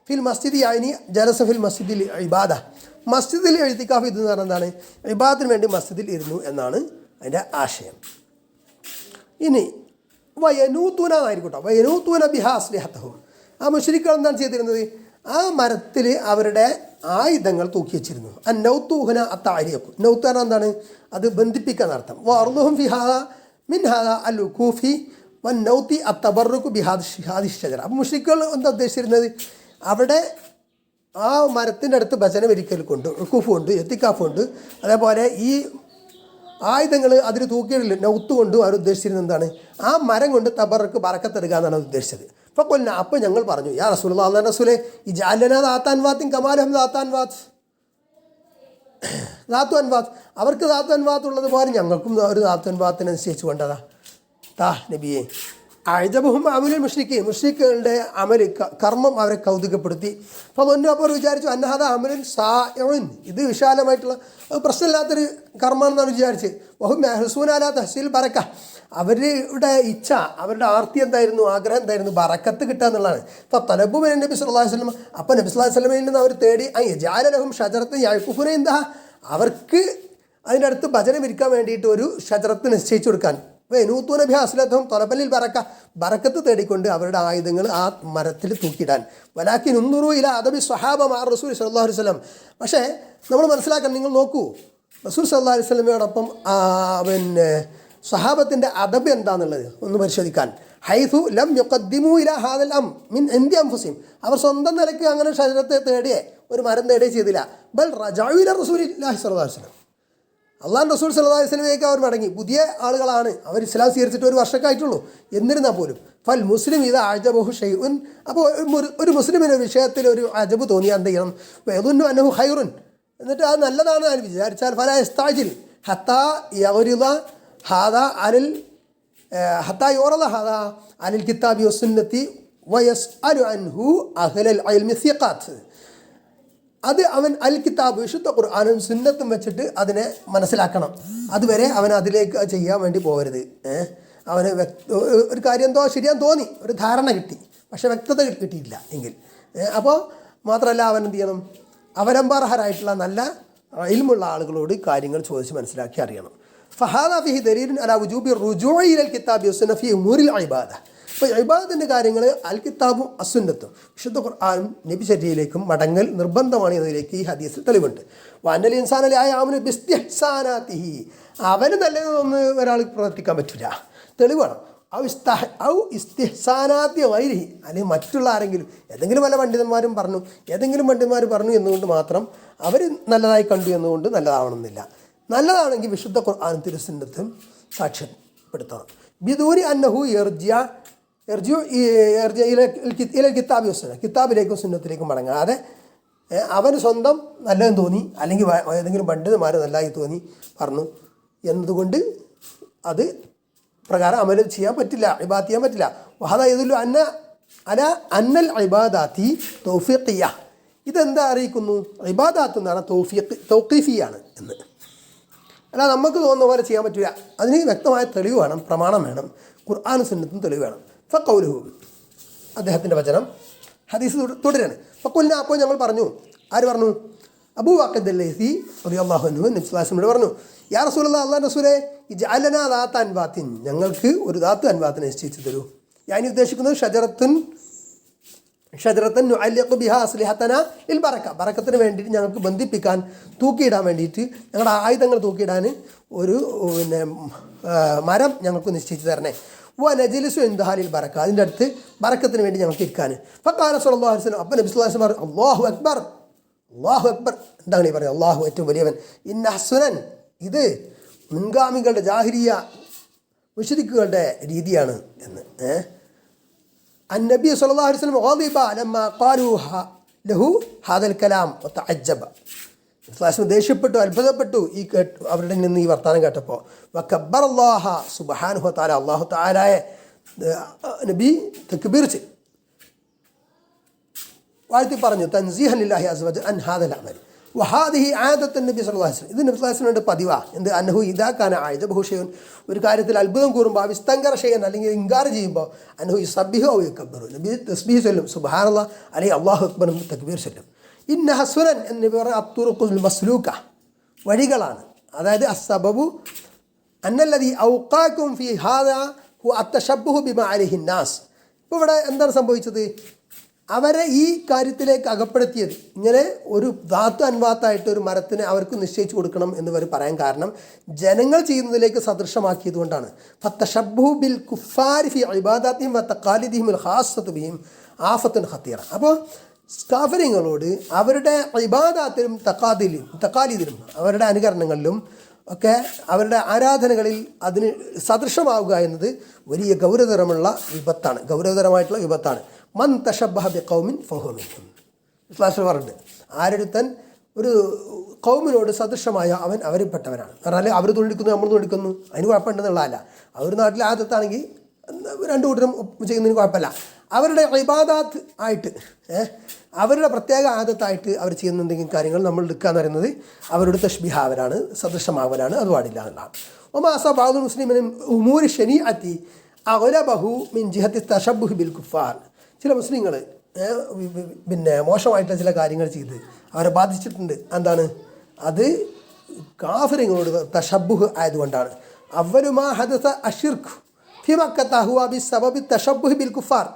ഫിൽ മസ്ജിദി യാനി ജലസ ഫിൽ മസ്ജിദിൽ ഇബാദ, മസ്ജിദിൽ എഴുത്തിക്കാഫ് ഇത് എന്ന് പറഞ്ഞാൽ എന്താണ്? ഇബാദത്തിന് വേണ്ടി മസ്ജിദിൽ ഇരുന്നു എന്നാണ് അതിൻ്റെ ആശയം. ഇനി വയനൂത്തൂന എന്നായിരിക്കട്ടോ, വയനൂത്തൂന ബിഹാ അസ്ലിഹത്തഹും, ആ മുശ്രിക്കുകൾ എന്താണ് ചെയ്തിരുന്നത്? ആ മരത്തിൽ അവരുടെ ആയുധങ്ങൾ തൂക്കി വെച്ചിരുന്നു. നൗത്തൂഹന അത്താരിയക്കും, നൗത്താന എന്താണ്? അത് ബന്ധിപ്പിക്കാൻ അർത്ഥം. വർലുഹും ഫിഹാദ മിൻ ഹാദ അൽ ഉഖൂഫി വൻ നൗത്തി അത്തബറുഖു ബിഹാദി ഷജറ. അപ്പോൾ മുശ്രിക്കുകൾ എന്താ ഉദ്ദേശിച്ചിരുന്നത്? അവിടെ ആ മരത്തിൻ്റെ അടുത്ത് ഭജനം ഇരിക്കൽ കൊണ്ട്, ഉഖൂഫ് കൊണ്ട്, എത്തിക്കാഫ് കൊണ്ട്, അതേപോലെ ഈ ആയുധങ്ങൾ അതിൽ തൂക്കിയിടില്ല നൗത്ത് കൊണ്ടും അവർ ഉദ്ദേശിച്ചിരുന്നത് എന്താണ്? ആ മരം കൊണ്ട് തബറക്ക് ബറക്കത്തെടുക്കുക എന്നാണ് ഉദ്ദേശിച്ചത്. അപ്പോൾ കൊല്ല, അപ്പോൾ ഞങ്ങൾ പറഞ്ഞു, യാ റസൂലുള്ളാഹി, അല്ലാഹു റസൂലേ, ഈ ജാലന ദാത്താൻ വാത്തിൻ കമാലഹം ദാത്താൻ വാത്ത്, ദാത്തു അൻവാത്ത്, അവർക്ക് ദാത്തു അൻവാത്ത് ഉള്ളതുപോലെ ഞങ്ങൾക്കും ഒരു ദാത്തു അൻവാത്തിനെ നിശ്ചയിച്ചു കൊണ്ടതാ. താ നബിയെ, അഅ്ജബഹും അമലുൽ മുശ്രിക്കീൻ, മുശ്രിക്കുകളുടെ അമൽ കർമ്മം അവരെ കൗതുകപ്പെടുത്തി. അപ്പോൾ ഒന്നും അപ്പോൾ വിചാരിച്ചു അന്നഹദ അമലുൻ സാഇഉൻ, ഇത് വിശാലമായിട്ടുള്ള പ്രശ്നമില്ലാത്തൊരു കർമ്മമാണെന്നാണ് വിചാരിച്ച്. വഹും യഹ്സുന അലാ തഹ്സീൽ ബറക്ക, അവരുടെ ഇച്ഛ, അവരുടെ ആർത്തി എന്തായിരുന്നു, ആഗ്രഹം എന്തായിരുന്നു? ബറക്കത്ത് കിട്ടുക എന്നുള്ളതാണ്. ഇപ്പോൾ തലബു നബി സല്ലല്ലാഹു അലൈഹി വസല്ലം, അപ്പോൾ നബി സല്ലല്ലാഹു അലൈഹി വസല്ലമയിൽ നിന്ന് അവർ തേടി യജഅല ലഹും ഷജറത്തൻ യഅകുഫൂന ഇൻദഹാ, അവർക്ക് അതിൻ്റെ അടുത്ത് ഭജനം ഇരിക്കാൻ വേണ്ടിയിട്ട് ഒരു ഷജറത്ത് നിശ്ചയിച്ചു കൊടുക്കാൻ. നൂത്തൂന ബിഹാ അസ്ലത്തഹും തൊലബലിൽ ബറക്ക, ബറക്കത്ത് തേടിക്കൊണ്ട് അവരുടെ ആയുധങ്ങൾ ആ മരത്തിൽ തൂക്കിയിടാൻ. വലാക്കിൻ ഉന്നുറു ഇല അദബി സ്വഹാബ മാ റസൂൽ സല്ലല്ലാഹു അലൈഹി വസല്ലം. പക്ഷേ നമ്മൾ മനസ്സിലാക്കാൻ, നിങ്ങൾ നോക്കൂ, റസൂൽ സല്ലല്ലാഹു അലൈഹി വസല്ലമയോടൊപ്പം പിന്നെ സ്വഹാബത്തിൻ്റെ അദബ് എന്താണെന്നുള്ളത് ഒന്ന് പരിശോധിക്കാൻ. ഹൈഥു ലം യുഖദ്ദിമു ഇല ഹാദൽ അം മിൻ ഇന്ദി അൻഫുസിഹിം, അവർ സ്വന്തം നിലയ്ക്ക് അങ്ങനെ ഷജറത്തെ തേടിയേ, ഒരു മരം തേടിയേ ചെയ്തില്ല. ബൽ റജഉ ഇല റസൂലില്ലാഹി സ്വല്ലല്ലാഹു അലൈഹി വസല്ലം, അള്ളാഹു റസൂൽ സല്ലല്ലാഹു അലൈഹി വസല്ലമയിലേക്ക് അവർ മടങ്ങി. പുതിയ ആളുകളാണ്, അവർ ഇസ്ലാം സ്വീകരിച്ചിട്ട് ഒരു വർഷമൊക്കെയായിട്ടുള്ളൂ. എന്നിരുന്നാൽ പോലും ഫൽ മുസ്ലിം ഇത് അഅ്ജബഹു ഷൈഉൻ, അപ്പോൾ ഒരു മുസ്ലിമിന് വിഷയത്തിൽ ഒരു അജബ് തോന്നിയാൽ എന്ത് ചെയ്യണം? വയദുന്നു അന്നഹു ഖൈറുൻ, എന്നിട്ട് അത് നല്ലതാണ് ഞാൻ വിചാരിച്ചാൽ ഫലാ യസ്തഅജിൽ ഹത്താ യഗ്രിദ ഹാദാ അനിൽ ഹത്താ യുറദ ഹാദാ അനിൽ കിതാബി വസുന്നത്തി വയസ്അലു അൻഹു അഹ്ലൽ ഇൽമി സിഖാത്ത്, അത് അവൻ അൽ കിതാബ് വിശുദ്ധ ഖുർആനും സുന്നത്തും വെച്ചിട്ട് അതിനെ മനസ്സിലാക്കണം. അതുവരെ അവൻ അതിലേക്ക് ചെയ്യാൻ വേണ്ടി പോകരുത്. അവന് ഒരു കാര്യം എന്തോ ശരിയാന്ന് തോന്നി, ഒരു ധാരണ കിട്ടി, പക്ഷെ വ്യക്തത കിട്ടിയില്ല എങ്കിൽ, അപ്പോൾ മാത്രമല്ല അവൻ എന്ത് ചെയ്യണം? അവലംബാർഹരായിട്ടുള്ള നല്ല ഇൽമുള്ള ആളുകളോട് കാര്യങ്ങൾ ചോദിച്ച് മനസ്സിലാക്കി അറിയണം. ഫഹാദ ഫിഹി ദലീലുൻ അലാ വുജൂബി റുജൂഇ ഇലൽ കിതാബി വസ്സുന്ന ഫി ഉമൂരിൽ ഇബാദ. അപ്പോൾ ഇബാദത്തിൻ്റെ കാര്യങ്ങൾ അൽ കിതാബും അസുന്നത്തും വിശുദ്ധ ഖുർആനും നബിചര്യയിലേക്കും മടങ്ങൽ നിർബന്ധമാണ് എന്നതിലേക്ക് ഈ ഹദീസിൽ തെളിവുണ്ട്. വഅന്നൽ ഇൻസാന ലാ യഅമലു ബിസ്തിഹ്സാനാതിഹി, അവന് നല്ലതൊന്നും ഒരാൾക്ക് പ്രവർത്തിക്കാൻ പറ്റില്ല, തെളിവാണ്. ഔ ഇസ്തിഹ്സാനാത്തി ഗൈരിഹി, അല്ലെങ്കിൽ മറ്റുള്ള ആരെങ്കിലും, ഏതെങ്കിലും വല്ല പണ്ഡിതന്മാരും പറഞ്ഞു, ഏതെങ്കിലും പണ്ഡിതന്മാർ പറഞ്ഞു എന്നുകൊണ്ട് മാത്രം അവർ നല്ലതായി കണ്ടു എന്നുകൊണ്ട് നല്ലതാവണമെന്നില്ല. നല്ലതാണെങ്കിൽ വിശുദ്ധ ഖുർആനും തിരുസുന്നത്തും സാക്ഷ്യപ്പെടുത്തണം. ബിദൂനി അന്നഹു കിതാബി വസ്സുന്ന, കിതാബിലേക്കും സുന്നത്തിലേക്കും മടങ്ങാതെ അവന് സ്വന്തം നല്ലതെന്ന് തോന്നി, അല്ലെങ്കിൽ ഏതെങ്കിലും പണ്ഡിതന്മാർ നല്ലതായി തോന്നി പറഞ്ഞു എന്നതുകൊണ്ട് അത് പ്രകാരം അമൽ ചെയ്യാൻ പറ്റില്ല, ഇബാദത്ത് ചെയ്യാൻ പറ്റില്ല. വഹദ യദുല്ലു അന്നൽ ഇബാദാത്തി തൗഫീഖിയ്യ. ഇതെന്താ അറിയിക്കുന്നു? ഇബാദാത്ത് എന്നാണ് തൗഖീഫിയാണ് എന്ന്. അല്ല നമുക്ക് തോന്നുന്ന പോലെ ചെയ്യാൻ പറ്റില്ല. അതിന് വ്യക്തമായ തെളിവ് വേണം, പ്രമാണം വേണം, ഖുർആനും സുന്നത്തും തെളിവ് വേണം. ഫഖൗലുഹു, അദ്ദേഹത്തിൻ്റെ വചനം, ഹദീസ് തുടരാണ്. ഫഖുൽനാ, അപ്പോൾ ഞങ്ങൾ പറഞ്ഞു. ആര് പറഞ്ഞു? അബൂ വാഖിദ് അൽ-ലൈസി റളിയല്ലാഹു അൻഹു നബി സ്വല്ലല്ലാഹു അലൈഹി വസല്ലം പറഞ്ഞു, യാ റസൂലല്ലാഹ്, അല്ലാഹുവിൻ്റെ റസൂലേ, ഇജ്അൽ ലനാ ദാത അൻവാത്തിൻ, ഞങ്ങൾക്ക് ഒരു ദാത്ത് അൻവാത്തിനെ നിശ്ചയിച്ചു തരൂ. ഞാൻ ഉദ്ദേശിക്കുന്നത് ഷജറത്തൻ നുഅല്ലിഖു ബിഹാ അസ്ലിഹതന ലിൽ ബറക, ബറക്കത്തിന് വേണ്ടിയിട്ട് ഞങ്ങൾക്ക് ബന്ധിപ്പിക്കാൻ, തൂക്കിയിടാൻ വേണ്ടിയിട്ട്, ഞങ്ങളുടെ ആയുധങ്ങൾ തൂക്കിയിടാൻ ഒരു മരം ഞങ്ങൾക്ക് നിശ്ചയിച്ച് തരണേ. നജ്ലിസു ഇൻദഹാലിൽ ബറക, അതിൻ്റെ അടുത്ത് ബറക്കത്തിന് വേണ്ടി ഞങ്ങൾക്ക് ഇരിക്കാൻ. ഫഖാല സ്വല്ലല്ലാഹു അലൈഹി വസല്ലം, അപ്പോൾ നബി സ്വല്ലല്ലാഹു അലൈഹി വസല്ലം അല്ലാഹു അക്ബർ, അല്ലാഹു അക്ബർ. എന്താണ് ഈ പറയുക? അല്ലാഹു ഏറ്റവും വലിയവൻ. ഇന്ന ഹസ്സുനൻ, ഇത് മുൻഗാമികളുടെ ജാഹിലിയ മുശ്രിക്കുകളുടെ രീതിയാണ് എന്ന്. النبي صلى الله عليه وسلم غضب لما قالوا له هذا الكلام وتعجب. ദേഷ്യപ്പെട്ടു, അത്ഭുതപ്പെട്ടു അവരുടെ നിന്ന് ഈ വർത്തമാനം കേട്ടപ്പോൾ. വക്കബ്ബർ അല്ലാഹ സുബ്ഹാനഹു വതആല, അല്ലാഹു തആലയെ നബി തക്ബീർ ചെയ്തു, വാഴ്ത്തി പറഞ്ഞു. തൻസീഹൻ ലില്ലാഹി അസ്സ വജൽ അൻ ഹാദൽ അമൽ വഹാദിഹി ആദത്തുൻ നബി സല്ലല്ലാഹു അലൈഹി വസല്ലം. ഇത് നബി സല്ലല്ലാഹു അലൈഹി വസല്ലം പതിവാ. എന്ത്? അന്നഹു ഇദാ കാന അഅജബഹു ഷൈഉൻ, ഒരു കാര്യത്തിൽ അത്ഭുതം കൂറുമ്പോൾ, വിസ്തങ്കര ഷൈഅൻ അല്ലെങ്കിൽ ഇൻകാർ ചെയ്യുമ്പോൾ, അന്നഹു യുസബ്ബിഹു ഔ യുകബ്ബിറു, നബി തസ്ബീഹ് ചൊല്ലും, സുബ്ഹാനല്ലാഹ് അല്ലെങ്കിൽ അല്ലാഹു അക്ബർ തക്ബീർ ചൊല്ലും. ഇന്ന ഹസ്വനൻ എന്ന് പറഞ്ഞ അത്തുറുഖുൽ മസ്ലൂക, വഴികളാണ്. അതായത് അസ്സബബു അന്നല്ലദീ ഔഖാകും ഫീ ഹാദാ ഹുവ അത്തശബ്ബുഹു ബിമാ അലൈഹി നാസ്. ഇപ്പോൾ ഇവിടെ എന്താണ് സംഭവിച്ചത്? അവരെ ഈ കാര്യത്തിലേക്ക് അകപ്പെടുത്തിയത്, ഇങ്ങനെ ഒരു ധാതു അൻവാത്തായിട്ട് ഒരു മരത്തിനെ അവർക്ക് നിശ്ചയിച്ചു കൊടുക്കണം എന്ന് അവർ പറയാൻ കാരണം ജനങ്ങൾ ചെയ്യുന്നതിലേക്ക് സദൃശമാക്കിയത് കൊണ്ടാണ്. ഫത്തശബ്ബുഹു ബിൽ കുഫാരി ഫി ഇബാദാത്തിഹിം വതഖാലിദിഹിം അൽ ഖാസ്സതു ബിഹിം ആഫത്തുൻ ഖതീറ. അപ്പോൾ കാഫിറുകളോട് അവരുടെ ഇബാദാത്തിലും തഖാലിദിലും അവരുടെ അനുകരണങ്ങളിലും ഒക്കെ അവരുടെ ആരാധനകളിൽ അതിന് സദൃശമാവുക എന്നത് വലിയ ഗൗരവതരമായിട്ടുള്ള വിപത്താണ്. മൻ തശബ്ബഹ ബിഖൗമിൻ ഫഹുവ മിൻഹും. ഇസ്ലാമിൽ പറഞ്ഞിട്ട് ആരൊരുത്തൻ ഒരു കൗമിനോട് സദൃശമായ അവൻ അവരിൽപ്പെട്ടവനാണ്. പറഞ്ഞാൽ അവർ തുള്ളിക്കുന്നു നമ്മൾ തുള്ളിക്കുന്നു, അതിന് കുഴപ്പമുണ്ടെന്നുള്ളതല്ല. അവർ നാട്ടിലെ ആദത്താണെങ്കിൽ രണ്ടു കൂട്ടരും ചെയ്യുന്നതിന് കുഴപ്പമില്ല. അവരുടെ ഇബാദാത്ത് ആയിട്ട്, അവരുടെ പ്രത്യേക ആദത്തായിട്ട് അവർ ചെയ്യുന്ന എന്തെങ്കിലും കാര്യങ്ങൾ നമ്മൾ എടുക്കുക എന്ന് പറയുന്നത് അവരുടെ തഷ്ബിഹാവലാണ്, സദൃശമാവലാണ്. അത് പാടില്ല എന്നുള്ളതാണ്. ഒമാസ ബഅദുൽ മുസ്ലിമിൻ ഉമൂരി ശരീഅത്തി അഗ്ലബഹു മിൻ ജിഹത്തി തശബ്ബുഹ് ബിൽ കുഫാർ. ചില മുസ്ലിങ്ങൾ മോശമായിട്ടുള്ള ചില കാര്യങ്ങൾ ചെയ്ത് അവരെ ബാധിച്ചിട്ടുണ്ട്. എന്താണ് അത്? കാഫിറുകളോട് തശബ്ബുഹ് ആയതുകൊണ്ടാണ്. അവലുമാ ഹദസ അശ്ശിർക്ക് ഫി മക്കത്ത ഹുവ ബിസ്സബബി തശബ്ബുഹ് ബിൽ കുഫാർ.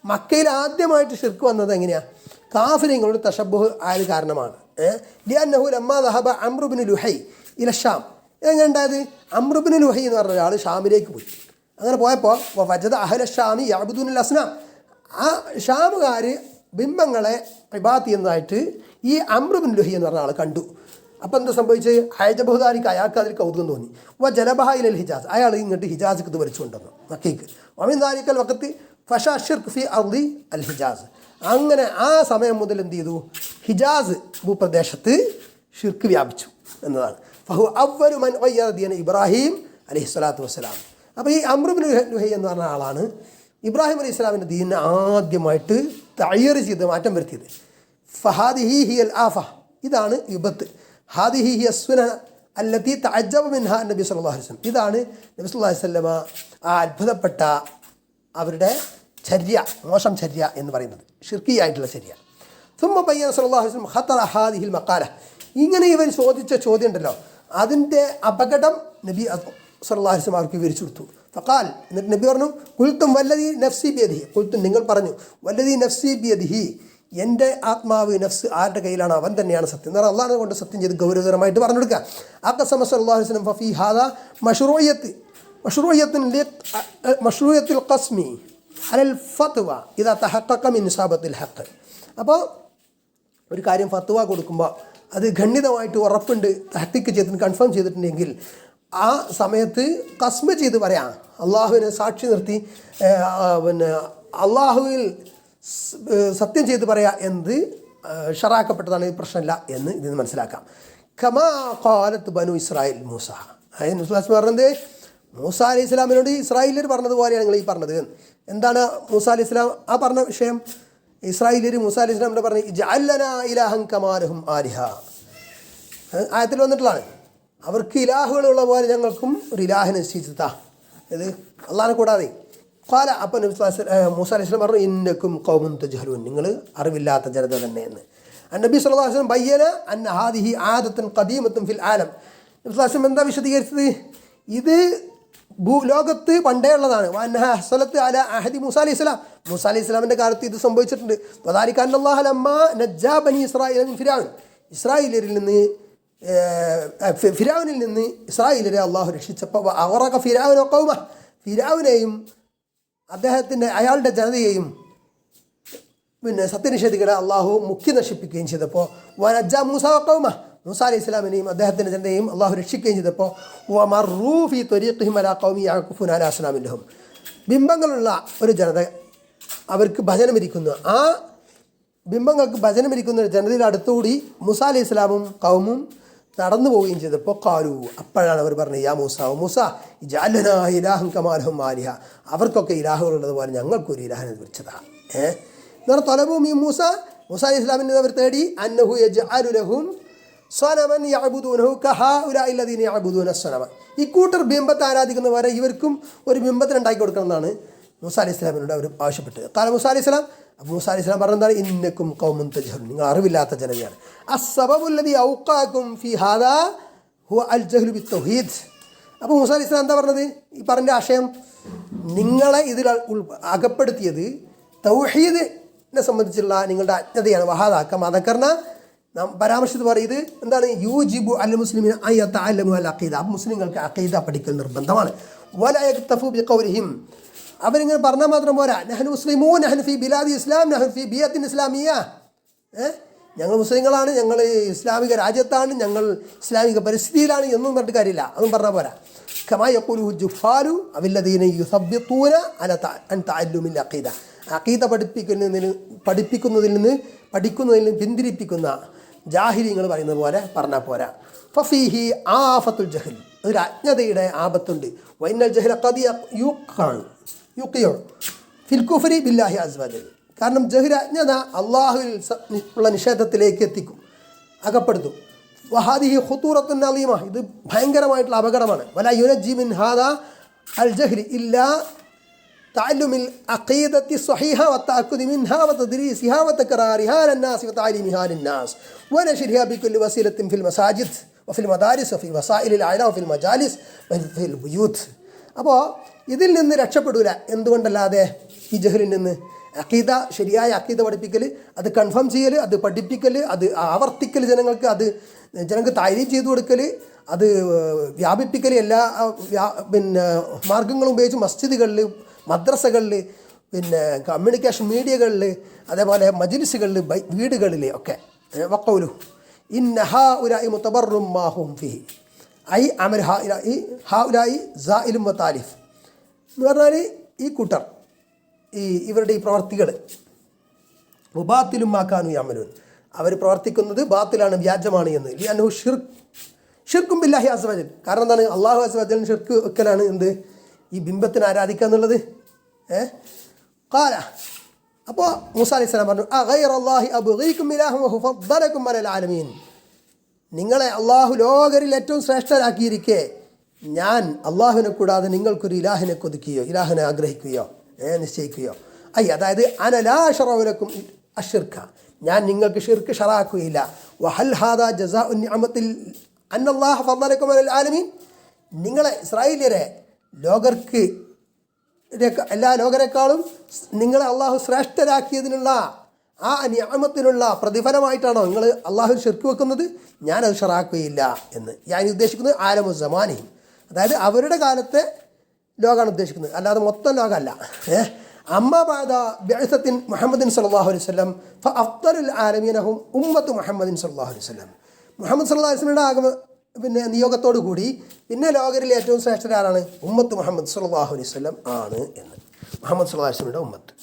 മക്കയിൽ ആദ്യമായിട്ട് ഷിർക്ക് വന്നത് എങ്ങനെയാണ്? കാഫിറുകളോട് തശബ്ബുഹ് ആയത് കാരണമാണ്. ലിഅന്നഹു ലമ്മാ ദഹബ അംറു ഇബ്നു ലുഹൈ ഇല ഷാം. എങ്ങനെ ഉണ്ടായത്? അംറു ഇബ്നു ലുഹൈ എന്ന് പറഞ്ഞ ഒരാൾ ഷാമിലേക്ക് പോയി. അങ്ങനെ പോയപ്പോൾ വജദ അഹ്ല ഷാമി യഅ്ബുദൂനൽ അസ്നാം, ആ ഷാമുകാർ ബിംബങ്ങളെ ഇബാദത്ത് ചെയ്യുന്നതായിട്ട് ഈ അംറു ഇബ്നു ലുഹൈ എന്ന് പറഞ്ഞ ആൾ കണ്ടു. അപ്പോൾ എന്താ സംഭവിച്ചത്? അയജബഹുദാരിക്ക് അയാൾക്ക് അതിൽ കൗതുകം തോന്നി. ജലബഹ ഇലൽ ഹിജാസ്, അയാൾ ഇങ്ങോട്ട് ഹിജാസിക്ക് ഇത് വലിച്ചു കൊണ്ടുവന്നു മക്കയ്ക്ക്. വമിൻ ദാലിക്കൽ വഖത്തി ഫശാ ശിർക്ക് ഫി അർളി അൽ ഹിജാസ്. അങ്ങനെ ആ സമയം മുതൽ എന്ത് ചെയ്തു? ഹിജാസ് ഭൂപ്രദേശത്ത് ഷിർക്ക് വ്യാപിച്ചു എന്നതാണ്. ഫഹു അവ്വലു മൻ ഗയ്യറ ദീന ഇബ്രാഹിം അലൈഹി സ്വലാത്തു വസ്സലാം. അപ്പോൾ ഈ അംറു ഇബ്നു ലുഹൈ എന്ന് പറഞ്ഞ ആളാണ് ഇബ്രാഹിം അലൈഹി സ്വലാമിൻ്റെ ദീനിനെ ആദ്യമായിട്ട് തയ്യർ ചെയ്ത് മാറ്റം വരുത്തിയത്. ഫഹാദിഹി ഹിയൽ ആഫ, ഇതാണ് വിപത്ത്. ഹാദിഹി ഹിയ സുന അല്ലത്തി തഅജ്ജബ മിൻഹ നബി സല്ലല്ലാഹു അലൈഹി വസല്ലം. ഇതാണ് നബി സല്ലല്ലാഹു അലൈഹി വസല്ലമ ആ അത്ഭുതപ്പെട്ട അവരുടെ ചര്യ, മോശം ചര്യ എന്ന് പറയുന്നത്, ഷിർക്കിയായിട്ടുള്ള ചര്യ. സുമ്മ ബയ്യന സല്ലല്ലാഹു അലൈഹി വസല്ലം ഖതറ ഹാദിഹിൽ മഖാല. ഇങ്ങനെ ഇവർ ചോദിച്ച ചോദ്യം ഉണ്ടല്ലോ, അതിൻ്റെ അപകടം നബി സല്ലല്ലാഹു അലൈഹി വസല്ലം അവർക്ക് വിവരിച്ചു കൊടുത്തു. ഫഖാൽ, എന്നിട്ട് നബി പറഞ്ഞു, ഖുൽതും വല്ലദീ നഫ്സി ബിയദിഹി, ഖുൽതും നിങ്ങൾ പറഞ്ഞു, വല്ലദീ നഫ്സി ബിയദിഹി, എൻ്റെ ആത്മാവ് നഫ്സ് ആരുടെ കയ്യിലാണ് അവൻ തന്നെയാണ് സത്യം. എന്ന് പറഞ്ഞാൽ അള്ളാഹിനെ കൊണ്ട് സത്യം ചെയ്ത് ഗൗരവതരമായിട്ട് പറഞ്ഞു കൊടുക്കുക. അഖസമ സല്ലല്ലാഹു അലൈഹി വസല്ലം ഫഫീ ഹാദാ മഷ്റൂയത്തുൽ ഖസ്മി അലൽ ഫത്വ ഇദാ തഹഖഖ മിൻ ഇസാബത്തിൽ ഹഖ്. അപ്പോൾ ഒരു കാര്യം ഫത്വ കൊടുക്കുമ്പോൾ അത് ഖണ്ഡിതമായിട്ട് ഉറപ്പുണ്ട്, തഹഖീഖ് ചെയ്തിട്ട് കൺഫേം ചെയ്തിട്ടുണ്ടെങ്കിൽ ആ സമയത്ത് ഖസ്മ ചെയ്ത് പറയാം, അള്ളാഹുവിനെ സാക്ഷി നിർത്തി അള്ളാഹുവിൽ സത്യം ചെയ്ത് പറയാ എന്നത് ഷറാക്കപ്പെട്ടതാണ്, ഇത് പ്രശ്നമില്ല എന്ന് ഇതിൽ നിന്ന് മനസ്സിലാക്കാം. ഖമാ ഖാലത്ത് ബനു ഇസ്രായേൽ മൂസ, അതായത് മുസ്ലാസ് പറഞ്ഞത് മൂസ അലൈഹി ഇസ്ലാമിനോട് ഇസ്രായേലിയർ പറഞ്ഞതുപോലെയാണ് നിങ്ങൾ ഈ പറഞ്ഞത്. എന്താണ് മൂസ അലൈഹി ഇസ്ലാം ആ പറഞ്ഞ വിഷയം? ഇസ്രായേലിയർ മൂസ അലൈഹി ഇസ്ലാമിനോട് പറഞ്ഞ് ഇജ്അൽ ലനാ ഇലാഹൻ കമാ ലഹും ആലിഹ, ആയത്തിൽ വന്നിട്ടുള്ളതാണ്. അവർക്ക് ഇലാഹുകളുള്ള പോലെ ഞങ്ങൾക്കും ഒരു ഇലാഹിനെ നിശ്ചയിച്ചതാ, ഇത് അള്ളാഹിനെ കൂടാതെ. ഖാല, അപ്പം മൂസ അലൈഹി സ്വലാം പറഞ്ഞു ഇന്നക്കും ഖൗമുൻ തജ്ഹലൂൻ, നിങ്ങൾ അറിവില്ലാത്ത ജനത തന്നെ എന്ന്. നബി സല്ലല്ലാഹു അലൈഹി വസല്ലം ബയ്യന അന്ന ഹാദിഹി ആദത്തുൻ ഖദീമത്തുൻ ഫിൽ ആലം. നബി സല്ലല്ലാഹു അലൈഹി വസല്ലം എന്താ വിശദീകരിച്ചത്? ഇത് ലോകത്ത് പണ്ടേ ഉള്ളതാണ്. വഅന്നഹ ഹസലത്ത് അല അഹദി മൂസ അലൈഹി സ്വലാം, മൂസ അലൈഹി സ്വലാമിൻ്റെ കാലത്ത് ഇത് സംഭവിച്ചിട്ടുണ്ട്. വദാലിക അന്നല്ലാഹ ലമ്മ നജ്ജാ ബനി ഇസ്രായീല മിൻ ഫിർഔൻ, ഇസ്രായേലിയരിൽ നിന്ന് ഫിർഔനിൽ നിന്ന് ഇസ്രായേലിയരെ അള്ളാഹു രക്ഷിച്ചപ്പോൾ അവറക ഫിർഔന ഖൗമ, ഫിർഔനെയും അദ്ദേഹത്തിൻ്റെ അയാളുടെ ജനതയെയും പിന്നെ സത്യനിഷേധികളെ അള്ളാഹു മുഖ്യ നശിപ്പിക്കുകയും ചെയ്തപ്പോൾ വനജ്ജ മൂസ ഖൗമ, മൂസ അലൈഹി ഇസ്ലാമിനെയും അദ്ദേഹത്തിൻ്റെ ജനതയെയും അള്ളാഹു രക്ഷിക്കുകയും ചെയ്തപ്പോൾ വമറൂ ഫീ ത്വരീഖിഹിം അലാ ഖൗമി യഅകുഫൂന അലാ അസ്നാമിൻ ലഹും, ബിംബങ്ങളുള്ള ഒരു ജനത അവർക്ക് ഭജനമിരിക്കുന്നു, ആ ബിംബങ്ങൾക്ക് ഭജനമിരിക്കുന്ന ഒരു ജനതയുടെ അടുത്തുകൂടി മൂസ അലൈഹി ഇസ്ലാമും കൗമും നടന്നു പോവുകയും ചെയ്തപ്പോൾ കാലു, അപ്പോഴാണ് അവർ പറഞ്ഞത് യാ മൂസ മൂസ ഇജ്അൽ ലനാ ഇലാഹൻ കമാ ലഹും ആലിഹ, അവർക്കൊക്കെ ഇലാഹുകളുള്ളതുപോലെ ഞങ്ങൾക്കൊരു ഇലാഹിനെ വിളിച്ചതാണ്. എന്ന് പറഞ്ഞാൽ തൊലബും ഈ മൂസ അലൈഹി ഇസ്ലാമിനെ അവർ തേടി അന്നഹു യജ്അലു ലഹും സ്വനമൻ യഅബുദൂനഹു കഹാഉലാഇ അല്ലദീന യഅബുദൂന സ്വനമ, ഈ കൂട്ടർ ബിംബത്തെ ആരാധിക്കുന്നവരെ ഇവർക്കും ഒരു ബിംബത്തിന് ഉണ്ടാക്കി കൊടുക്കണം എന്നാണ് മൂസ അലൈഹി ഇസ്ലാമിനോട് അവർ ആവശ്യപ്പെട്ടത്. കാല മൂസ അലൈഹി ഇസ്ലാം, അപ്പോൾ മൂസ അലൈഹി സ്വലാം പറഞ്ഞതാണ് ഇന്നക്കും ഖൗമുൻ തജ്ഹലൂൻ, നിങ്ങൾ അറിവില്ലാത്ത ജനതയാണ്. അസ്സബബുല്ലദീ ഔഖഅകും ഫീ ഹാദാ ഹുവ അൽ ജഹ്ലു ബിത്തൗഹീദ്. അപ്പോൾ മൂസ അലൈഹി സ്വലാം എന്താ പറഞ്ഞത്? ഈ പറഞ്ഞ ആശയം നിങ്ങളെ ഇതിൽ അകപ്പെടുത്തിയത് തൗഹീദിനെ സംബന്ധിച്ചുള്ള നിങ്ങളുടെ അജ്ഞതയാണ്. വഹാദാക്കം അതക്കർണ നാം പരാമർശിച്ച് പറയുന്നത് എന്താണ്? യൂജിബു അൽ മുസ്ലിമിന അൻ യതഅല്ലമു അൽ അഖീദ, മുസ്ലിങ്ങൾക്ക് അഖീദ പഠിക്കൽ നിർബന്ധമാണ്. വലാ യക്തഫു ബിഖൗലിഹിം, അവരിങ്ങനെ പറഞ്ഞാൽ മാത്രം പോരാ. നഹ്നു മുസ്ലിമൂൻ നഹ്നു ഫി ബിലാദി ഇസ്ലാം നഹ്നു ഫി ബിയത്തിൻ ഇസ്ലാമിയ, ഞങ്ങൾ മുസ്ലിങ്ങളാണ്, ഞങ്ങൾ ഇസ്ലാമിക രാജ്യത്താണ്, ഞങ്ങൾ ഇസ്ലാമിക പരിസ്ഥിതിയിലാണ് എന്നും പറഞ്ഞിട്ട് കാര്യമില്ല, അതൊന്നും പറഞ്ഞാൽ പോരാ. കമാ യഖൂലുഹു ജുഫാലു അവല്ലദീന യുസബ്ബിത്തൂന അൻ തഅല്ലുമിൽ അഖീദ, അഖീദ പഠിപ്പിക്കുന്നതിൽ നിന്ന് പിന്തിരിപ്പിക്കുന്ന ജാഹിലിങ്ങൾ പറയുന്നത് പോലെ പറഞ്ഞാൽ പോരാ. ഫഫീഹി ആഫത്തുൽ ജഹൽ, ഒരു അജ്ഞതയുടെ ആപത്തുണ്ട്. വൈനൽ ജഹല ഖദ് യുഖിഉ ഫിൽ കുഫ്രി ബില്ലാഹി അസ്സ വജൽ, കാരണം ജഹൽ അജ്ഞത അള്ളാഹുവിൽ ഉള്ള നിഷേധത്തിലേക്ക് എത്തിക്കും, അകപ്പെടുത്തും. വഹാദിഹി ഖുതൂറത്തുൻ അളീമ, ഇത് ഭയങ്കരമായിട്ടുള്ള അപകടമാണ്. വലാ യുനജ്ജി മിൻ ഹാദാ അൽ ജഹ്ലി ഇല്ലാ തഅല്ലുമിൽ അഖീദത്തി സ്വഹീഹ വതഅക്കുദി മിൻഹാ വതദ്രീസിഹാ വതക്റാരിഹാ ലന്നാസ് വതഅലീമിഹാ ലിന്നാസ് വനശ്രിഹാ ബികുല്ലി വസീലത്തിൻ ഫിൽ മസാജിദ് വഫിൽ മദാരിസ് വഫി വസായിലിൽ അഅല വഫിൽ മജാലിസ് വഫിൽ ബുയൂത്ത്. അപ്പോൾ ഇതിൽ നിന്ന് രക്ഷപ്പെടൂല, എന്തുകൊണ്ടല്ലാതെ ഈ ജഹലിൽ നിന്ന്. അഖീദ, ശരിയായ അഖീദ പഠിപ്പിക്കൽ, അത് കൺഫേം ചെയ്യൽ, അത് പഠിപ്പിക്കൽ, അത് ആവർത്തിക്കൽ, ജനങ്ങൾക്ക് താരീഫ് ചെയ്തു കൊടുക്കൽ, അത് വ്യാപിപ്പിക്കൽ, എല്ലാ മാർഗങ്ങളും ഉപയോഗിച്ച് മസ്ജിദുകളിൽ, മദ്രസകളിൽ, കമ്മ്യൂണിക്കേഷൻ മീഡിയകളിൽ, അതേപോലെ മജ്ലിസുകളിൽ, വീടുകളിൽ ഒക്കെ. വഖൗലു ഇന്ന ഹൗലാഇ മുതബറും മാ ഹും ഫീഹി ഐ അമൽ ഹൗലാഇ സായിലും വതാലിഫ് എന്ന് പറഞ്ഞാൽ ഈ കൂട്ടർ, ഇവരുടെ ഈ പ്രവർത്തികൾ മുബാത്തിലും മാക്കാനു യഅമലൂൻ, അവർ പ്രവർത്തിക്കുന്നത് ബാത്തിലാണ്, വ്യാജമാണ് എന്ന്. ലിഅന്നഹു ഷിർക്കും ബില്ലാഹി അസ്സ വജൽ, കാരണം എന്താണ്? അല്ലാഹു അസ്സ വജലിന് ഷിർക്ക് വെക്കലാണ് എന്ത്? ഈ ബിംബത്തിനെ ആരാധിക്കുക എന്നുള്ളത്. ഖാല, അപ്പോൾ മൂസ അലൈഹി സ്വലാം പറഞ്ഞു അഗൈറല്ലാഹി അബ്ഗീകും ഇലാഹൻ വഹു ഫദ്ദലകും അലൽ ആലമീൻ, നിങ്ങളെ അള്ളാഹു ലോകരിൽ ഏറ്റവും ശ്രേഷ്ഠരാക്കിയിരിക്കെ ഞാൻ അള്ളാഹുവിനെ കൂടാതെ നിങ്ങൾക്കൊരു ഇലാഹിനെ കൊതിക്കുകയോ ഇലാഹിനെ ആഗ്രഹിക്കുകയോ നിശ്ചയിക്കുകയോ അതായത് അനലാ ശറഉലക്കും അശ്ശിർക, ഞാൻ നിങ്ങൾക്ക് ഷിർക്ക് ഷറാക്കുകയില്ല. വഹൽ ഹാദാ ജസാഉ നിഅമത്തിൽ അന്നല്ലാഹു ഫദ്ദലകും അലൽ ആലമീൻ, നിങ്ങളെ ഇസ്രായേലിയരെ എല്ലാ ലോകരെക്കാളും നിങ്ങളെ അള്ളാഹു ശ്രേഷ്ഠരാക്കിയതിനുള്ള ആ നിഅമത്തിനുള്ള പ്രതിഫലമായിട്ടാണോ നിങ്ങൾ അള്ളാഹുവിൽ ഷിർക്ക് വെക്കുന്നത്? ഞാനത് ഷറാക്കുകയില്ല എന്ന്. ഞാൻ ഉദ്ദേശിക്കുന്നത് ആലമു സമാനി, അതായത് അവരുടെ കാലത്തെ ലോകമാണ് ഉദ്ദേശിക്കുന്നത്, അല്ലാതെ മൊത്തം ലോകമല്ല. അമ്മ ബഅദ ബിഅസത്തിൻ മുഹമ്മദിൻ സല്ലല്ലാഹു അലൈഹി വസല്ലം ഫഅഫ്ദലുൽ ആലമീന ഹും ഉമ്മത്തു മുഹമ്മദിൻ സല്ലല്ലാഹു അലൈഹി വസല്ലം, മുഹമ്മദ് സല്ലല്ലാഹു അലൈഹി വസല്ലമയുടെ നിയോഗത്തോടു കൂടി പിന്നെ ലോകരിലെ ഏറ്റവും ശ്രേഷ്ഠരാണ് ഉമ്മത്ത് മുഹമ്മദ് സല്ലല്ലാഹു അലൈഹി വസല്ലം ആണ് എന്ന്. മുഹമ്മദ് സല്ലല്ലാഹു അലൈഹി വസല്ലമയുടെ ഉമ്മത്ത്.